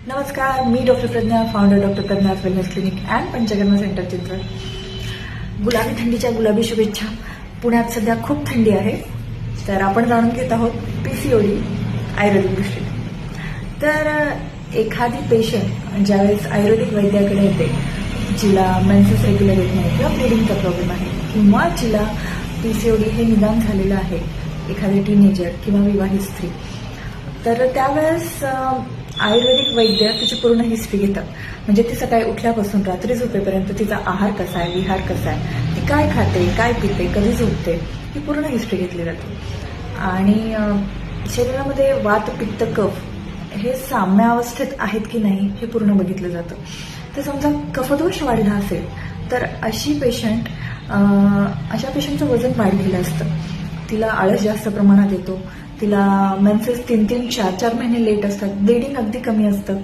नमस्कार, मी doctor Pragya, founder doctor Pragya wellness clinic and Panchakarma centre Chinchwad. गुलाबी थंडीच्या गुलाबी शुभेच्छा. पुण्यात सध्या खूप थंडी आहे, तर आपण जाणून घेत आहोत पीसीओडी आयुर्वेदिक दृष्टीने. तर एखादी पेशंट ज्यावेळेस आयुर्वेदिक वैद्याकडे येते, जिला मेन्सेस रेग्युलर येत नाही किंवा ब्लिडिंगचा प्रॉब्लेम आहे किंवा जिला पीसीओडी हे निदान झालेलं आहे, एखादी टीनेजर किंवा विवाहित स्त्री, तर त्यावेळेस आयुर्वेदिक वैद्य तिची पूर्ण हिस्ट्री घेतात. म्हणजे ती सकाळी उठल्यापासून रात्री झोपेपर्यंत तिचा आहार कसा आहे, विहार कसा आहे, ती काय खाते, काय पिते, कधी झोपते, ही पूर्ण हिस्ट्री घेतली जाते. आणि शरीरामध्ये वात, पित्त, कफ हे साम्यावस्थेत आहेत की नाही हे पूर्ण बघितलं जातं. तर समजा कफदोष वाढला असेल तर अशा पेशंटचं वजन वाढलेलं असतं, तिला आळस जास्त प्रमाणात येतो, तिला मेन्सेस 3-3, 4-4 महिने लेट असतात, ब्लिडिंग अगदी कमी असतं.